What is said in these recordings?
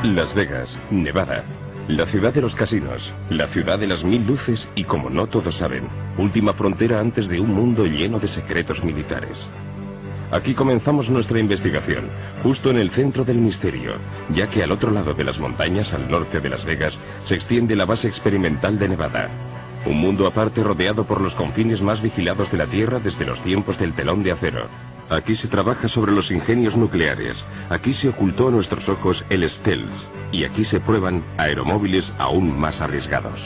Las Vegas, Nevada. La ciudad de los casinos, la ciudad de las 1000 luces y, como no todos saben, última frontera antes de un mundo lleno de secretos militares. Aquí comenzamos nuestra investigación, justo en el centro del misterio, ya que al otro lado de las montañas, al norte de Las Vegas, se extiende la base experimental de Nevada. Un mundo aparte rodeado por los confines más vigilados de la Tierra desde los tiempos del telón de acero. Aquí se trabaja sobre los ingenios nucleares, aquí se ocultó a nuestros ojos el stealth, y aquí se prueban aeromóviles aún más arriesgados.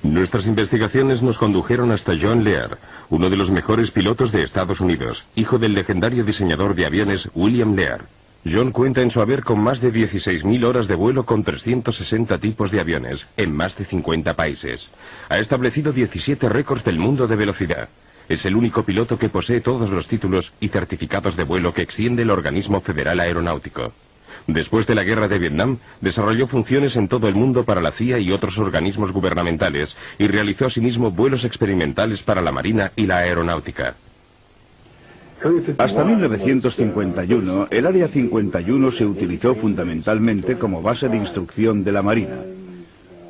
Nuestras investigaciones nos condujeron hasta John Lear, uno de los mejores pilotos de Estados Unidos, hijo del legendario diseñador de aviones William Lear. John cuenta en su haber con más de 16.000 horas de vuelo con 360 tipos de aviones, en más de 50 países. Ha establecido 17 récords del mundo de velocidad. Es el único piloto que posee todos los títulos y certificados de vuelo que extiende el Organismo Federal Aeronáutico. Después de la guerra de Vietnam, desarrolló funciones en todo el mundo para la CIA y otros organismos gubernamentales, y realizó asimismo vuelos experimentales para la Marina y la Aeronáutica. Hasta 1951, el Área 51 se utilizó fundamentalmente como base de instrucción de la Marina.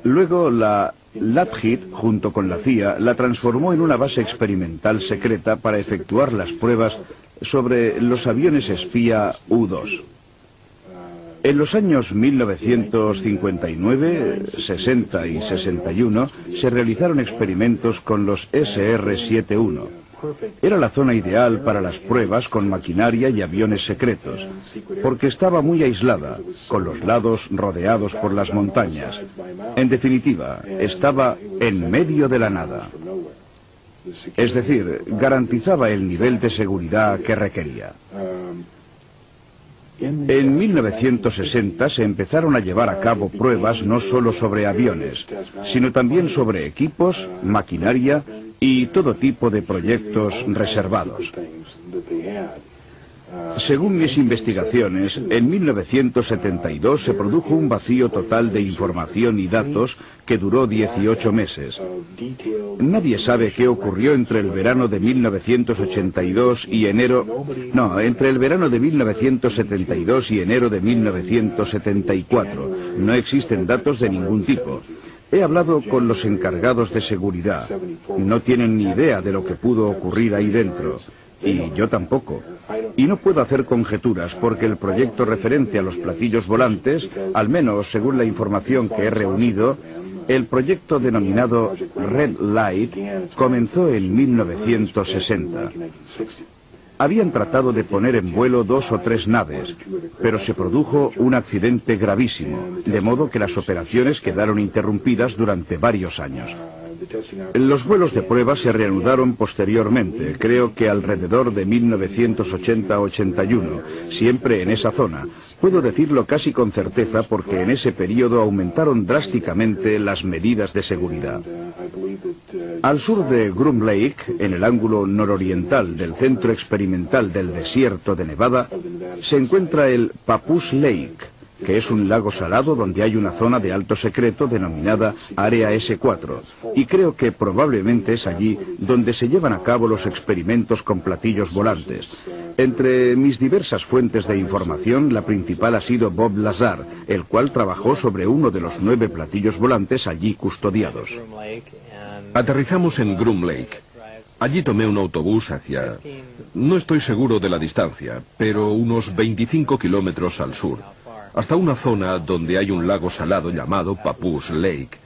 Luego la Lockheed, junto con la CIA, la transformó en una base experimental secreta para efectuar las pruebas sobre los aviones espía U-2. En los años 1959, 60 y 61 se realizaron experimentos con los SR-71. Era la zona ideal para las pruebas con maquinaria y aviones secretos, porque estaba muy aislada, con los lados rodeados por las montañas. En definitiva, estaba en medio de la nada. Es decir, garantizaba el nivel de seguridad que requería. En 1960 se empezaron a llevar a cabo pruebas no solo sobre aviones, sino también sobre equipos, maquinaria y todo tipo de proyectos reservados. Según mis investigaciones, en 1972 se produjo un vacío total de información y datos que duró 18 meses. Nadie sabe qué ocurrió entre el verano de 1982 y entre el verano de 1972 y enero de 1974. No existen datos de ningún tipo. He hablado con los encargados de seguridad. No tienen ni idea de lo que pudo ocurrir ahí dentro. Y yo tampoco. Y no puedo hacer conjeturas porque el proyecto referente a los platillos volantes, al menos según la información que he reunido, el proyecto denominado Red Light comenzó en 1960. Habían tratado de poner en vuelo 2 o 3 naves, pero se produjo un accidente gravísimo, de modo que las operaciones quedaron interrumpidas durante varios años. Los vuelos de prueba se reanudaron posteriormente, creo que alrededor de 1980-81, siempre en esa zona. Puedo decirlo casi con certeza porque en ese periodo aumentaron drásticamente las medidas de seguridad. Al sur de Groom Lake, en el ángulo nororiental del centro experimental del desierto de Nevada, se encuentra el Papoose Lake, que es un lago salado donde hay una zona de alto secreto denominada Área S4, y creo que probablemente es allí donde se llevan a cabo los experimentos con platillos volantes. Entre mis diversas fuentes de información, la principal ha sido Bob Lazar, el cual trabajó sobre uno de los 9 platillos volantes allí custodiados. Aterrizamos en Groom Lake. Allí tomé un autobús hacia... no estoy seguro de la distancia, pero unos 25 kilómetros al sur, hasta una zona donde hay un lago salado llamado Papoose Lake.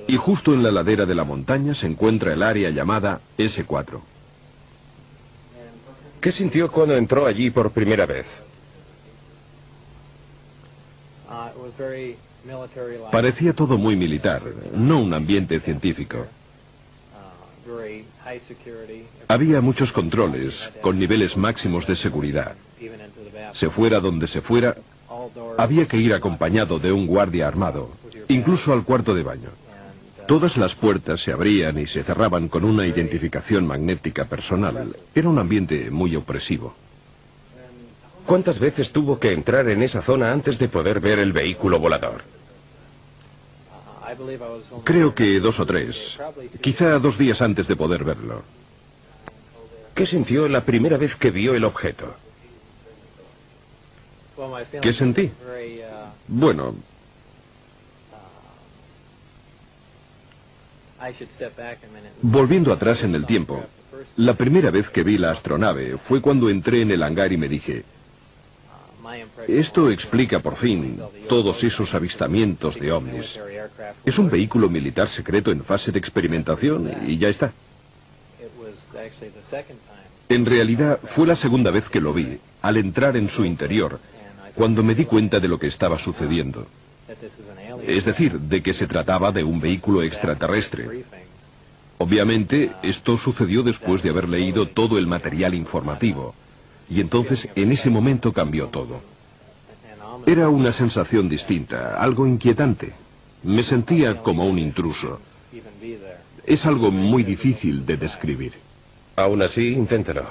Y justo en la ladera de la montaña se encuentra el área llamada S4. ¿Qué sintió cuando entró allí por primera vez? Parecía todo muy militar, no un ambiente científico. Había muchos controles, con niveles máximos de seguridad. Se fuera donde se fuera, había que ir acompañado de un guardia armado, incluso al cuarto de baño. Todas las puertas se abrían y se cerraban con una identificación magnética personal. Era un ambiente muy opresivo. ¿Cuántas veces tuvo que entrar en esa zona antes de poder ver el vehículo volador? Creo que 2 o 3. Quizá 2 días antes de poder verlo. ¿Qué sintió la primera vez que vio el objeto? ¿Qué sentí? Bueno, volviendo atrás en el tiempo, la primera vez que vi la astronave fue cuando entré en el hangar y me dije, esto explica por fin todos esos avistamientos de ovnis. Es un vehículo militar secreto en fase de experimentación y ya está. En realidad fue la segunda vez que lo vi, al entrar en su interior, cuando me di cuenta de lo que estaba sucediendo. Es decir, de que se trataba de un vehículo extraterrestre. Obviamente, esto sucedió después de haber leído todo el material informativo. Y entonces, en ese momento cambió todo. Era una sensación distinta, algo inquietante. Me sentía como un intruso. Es algo muy difícil de describir. Aún así, inténtalo.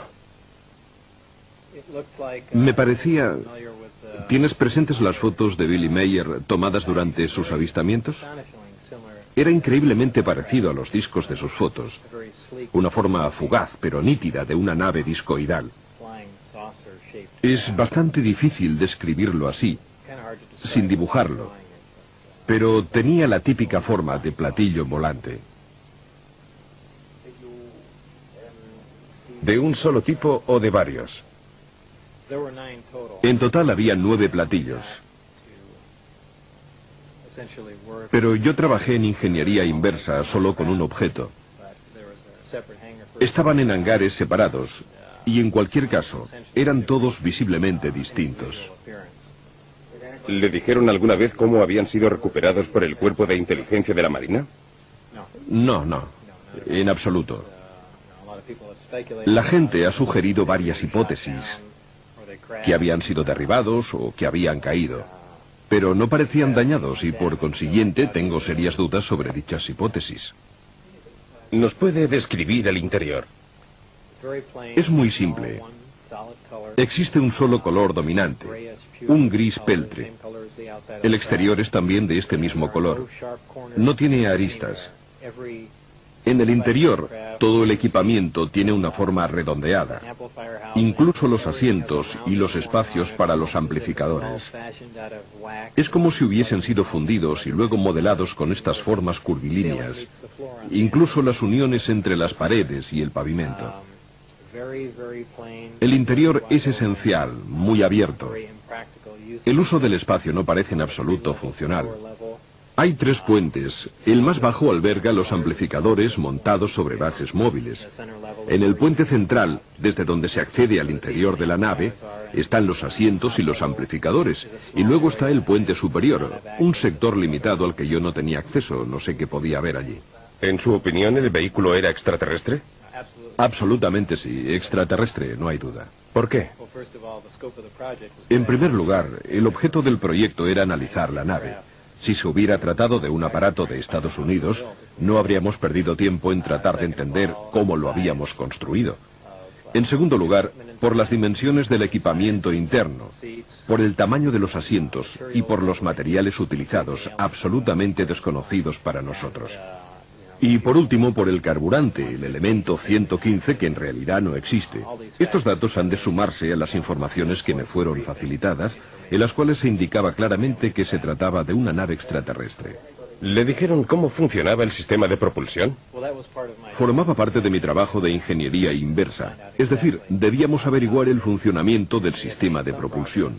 Me parecía... ¿Tienes presentes las fotos de Billy Mayer tomadas durante sus avistamientos? Era increíblemente parecido a los discos de sus fotos. Una forma fugaz, pero nítida, de una nave discoidal. Es bastante difícil describirlo así, sin dibujarlo. Pero tenía la típica forma de platillo volante. ¿De un solo tipo o de varios? En total había 9 platillos. Pero yo trabajé en ingeniería inversa solo con un objeto. Estaban en hangares separados y en cualquier caso eran todos visiblemente distintos. ¿Le dijeron alguna vez cómo habían sido recuperados por el cuerpo de inteligencia de la Marina? No, en absoluto. La gente ha sugerido varias hipótesis, que habían sido derribados o que habían caído, pero no parecían dañados y por consiguiente tengo serias dudas sobre dichas hipótesis. ¿Nos puede describir el interior? Es muy simple. Existe un solo color dominante, un gris peltre. El exterior es también de este mismo color. No tiene aristas. En el interior, todo el equipamiento tiene una forma redondeada, incluso los asientos y los espacios para los amplificadores. Es como si hubiesen sido fundidos y luego modelados con estas formas curvilíneas, incluso las uniones entre las paredes y el pavimento. El interior es esencial, muy abierto. El uso del espacio no parece en absoluto funcional. Hay 3 puentes. El más bajo alberga los amplificadores montados sobre bases móviles. En el puente central, desde donde se accede al interior de la nave, están los asientos y los amplificadores. Y luego está el puente superior, un sector limitado al que yo no tenía acceso, no sé qué podía haber allí. ¿En su opinión el vehículo era extraterrestre? Absolutamente sí, extraterrestre, no hay duda. ¿Por qué? En primer lugar, el objeto del proyecto era analizar la nave. Si se hubiera tratado de un aparato de Estados Unidos, no habríamos perdido tiempo en tratar de entender cómo lo habíamos construido. En segundo lugar, por las dimensiones del equipamiento interno, por el tamaño de los asientos y por los materiales utilizados, absolutamente desconocidos para nosotros. Y por último, por el carburante, el elemento 115, que en realidad no existe. Estos datos han de sumarse a las informaciones que me fueron facilitadas, en las cuales se indicaba claramente que se trataba de una nave extraterrestre. ¿Le dijeron cómo funcionaba el sistema de propulsión? Formaba parte de mi trabajo de ingeniería inversa, es decir, debíamos averiguar el funcionamiento del sistema de propulsión.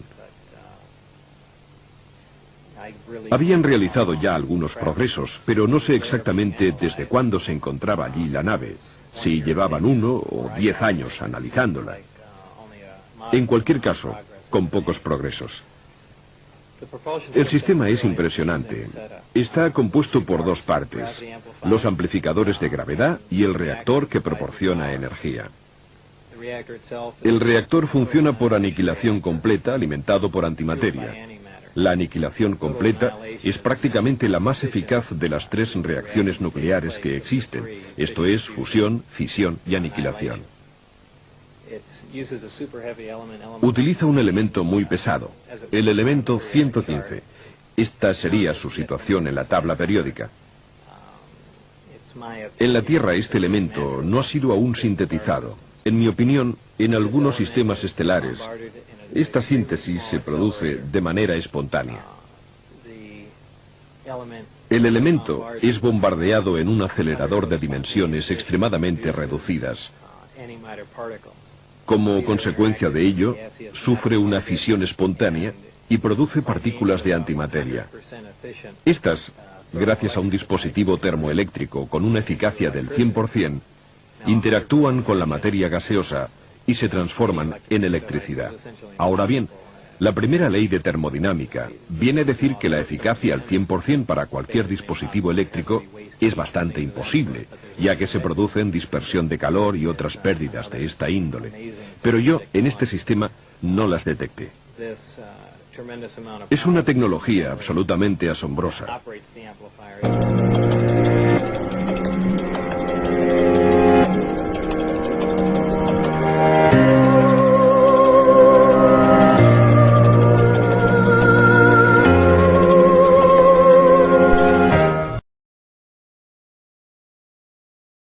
Habían realizado ya algunos progresos, pero no sé exactamente desde cuándo se encontraba allí la nave, si llevaban 1 o 10 años analizándola. En cualquier caso, con pocos progresos. El sistema es impresionante. Está compuesto por 2 partes, los amplificadores de gravedad y el reactor que proporciona energía. El reactor funciona por aniquilación completa, alimentado por antimateria. La aniquilación completa es prácticamente la más eficaz de las 3 reacciones nucleares que existen, esto es, fusión, fisión y aniquilación. Utiliza un elemento muy pesado, el elemento 115. Esta sería su situación en la tabla periódica. En la Tierra este elemento no ha sido aún sintetizado. En mi opinión, en algunos sistemas estelares, esta síntesis se produce de manera espontánea. El elemento es bombardeado en un acelerador de dimensiones extremadamente reducidas. Como consecuencia de ello, sufre una fisión espontánea y produce partículas de antimateria. Estas, gracias a un dispositivo termoeléctrico con una eficacia del 100%, interactúan con la materia gaseosa y se transforman en electricidad. Ahora bien, la primera ley de termodinámica viene a decir que la eficacia al 100% para cualquier dispositivo eléctrico es bastante imposible, ya que se producen dispersión de calor y otras pérdidas de esta índole. Pero yo, en este sistema, no las detecté. Es una tecnología absolutamente asombrosa.